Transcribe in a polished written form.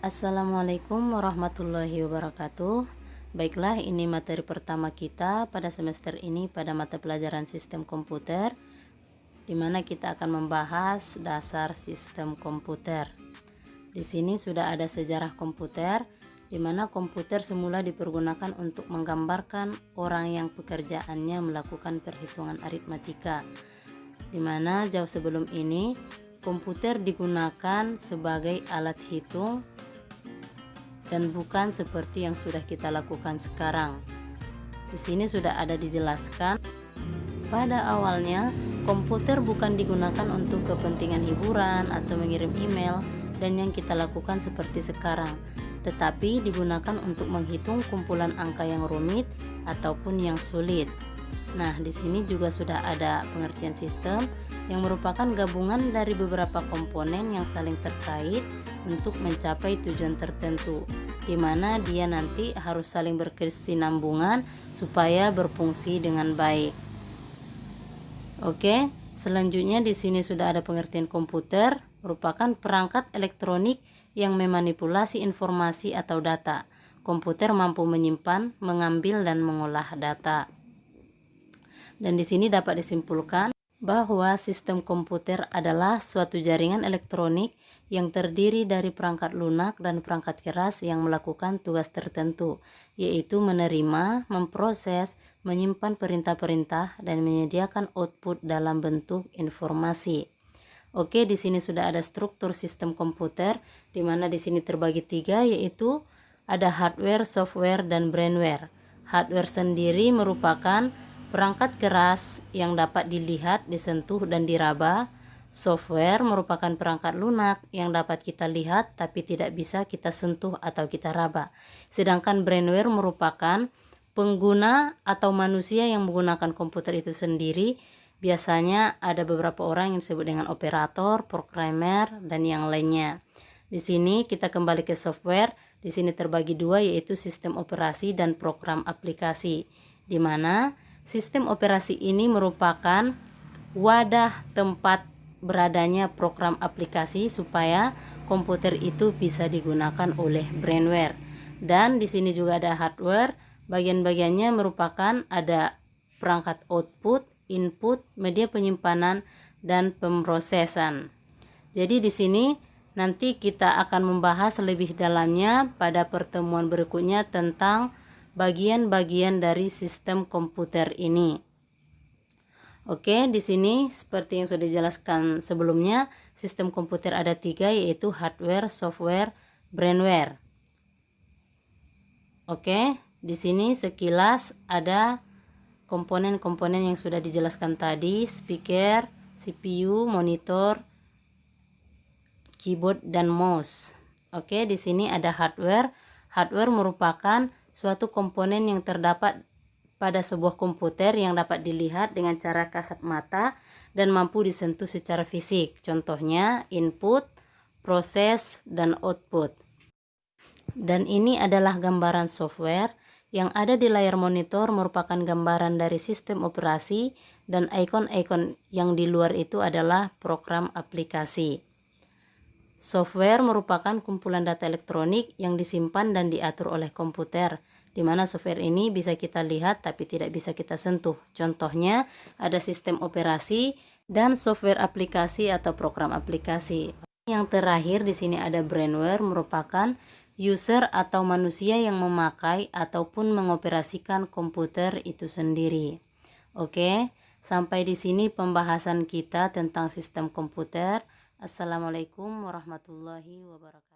Assalamualaikum warahmatullahi wabarakatuh. Baiklah, ini materi pertama kita pada semester ini pada mata pelajaran sistem komputer, di mana kita akan membahas dasar sistem komputer. Di sini sudah ada sejarah komputer, di mana komputer semula dipergunakan untuk menggambarkan orang yang pekerjaannya melakukan perhitungan aritmatika, di mana jauh sebelum ini komputer digunakan sebagai alat hitung dan bukan seperti yang sudah kita lakukan sekarang. Di sini sudah ada dijelaskan, pada awalnya komputer bukan digunakan untuk kepentingan hiburan atau mengirim email dan yang kita lakukan seperti sekarang, tetapi digunakan untuk menghitung kumpulan angka yang rumit ataupun yang sulit. Nah, di sini juga sudah ada pengertian sistem yang merupakan gabungan dari beberapa komponen yang saling terkait untuk mencapai tujuan tertentu, di mana dia nanti harus saling berkesinambungan supaya berfungsi dengan baik. Oke, selanjutnya di sini sudah ada pengertian komputer, merupakan perangkat elektronik yang memanipulasi informasi atau data. Komputer mampu menyimpan, mengambil, dan mengolah data. Dan di sini dapat disimpulkan bahwa sistem komputer adalah suatu jaringan elektronik yang terdiri dari perangkat lunak dan perangkat keras yang melakukan tugas tertentu, yaitu menerima, memproses, menyimpan perintah-perintah, dan menyediakan output dalam bentuk informasi. Oke, di sini sudah ada struktur sistem komputer, di mana di sini terbagi tiga, yaitu ada hardware, software, dan brainware. Hardware sendiri merupakan perangkat keras yang dapat dilihat, disentuh, dan diraba. Software merupakan perangkat lunak yang dapat kita lihat tapi tidak bisa kita sentuh atau kita raba. Sedangkan brainware merupakan pengguna atau manusia yang menggunakan komputer itu sendiri. Biasanya ada beberapa orang yang disebut dengan operator, programmer, dan yang lainnya. Di sini kita kembali ke software. Di sini terbagi dua, yaitu sistem operasi dan program aplikasi, di mana sistem operasi ini merupakan wadah tempat beradanya program aplikasi supaya komputer itu bisa digunakan oleh brainware. Dan di sini juga ada hardware. Bagian-bagiannya merupakan ada perangkat output, input, media penyimpanan, dan pemrosesan. Jadi di sini nanti kita akan membahas lebih dalamnya pada pertemuan berikutnya tentang bagian-bagian dari sistem komputer ini. Oke, di sini seperti yang sudah dijelaskan sebelumnya, sistem komputer ada tiga, yaitu hardware, software, brainware. Oke, di sini sekilas ada komponen-komponen yang sudah dijelaskan tadi: speaker, CPU, monitor, keyboard, dan mouse. Oke, di sini ada hardware. Hardware merupakan suatu komponen yang terdapat pada sebuah komputer yang dapat dilihat dengan cara kasat mata dan mampu disentuh secara fisik. Contohnya input, proses, dan output. Dan ini adalah gambaran software. Yang ada di layar monitor merupakan gambaran dari sistem operasi, dan ikon-ikon yang di luar itu adalah program aplikasi. Software merupakan kumpulan data elektronik yang disimpan dan diatur oleh komputer, di mana software ini bisa kita lihat tapi tidak bisa kita sentuh. Contohnya ada sistem operasi dan software aplikasi atau program aplikasi. Yang terakhir di sini ada brainware, merupakan user atau manusia yang memakai ataupun mengoperasikan komputer itu sendiri. Oke, sampai di sini pembahasan kita tentang sistem komputer. Assalamualaikum warahmatullahi wabarakatuh.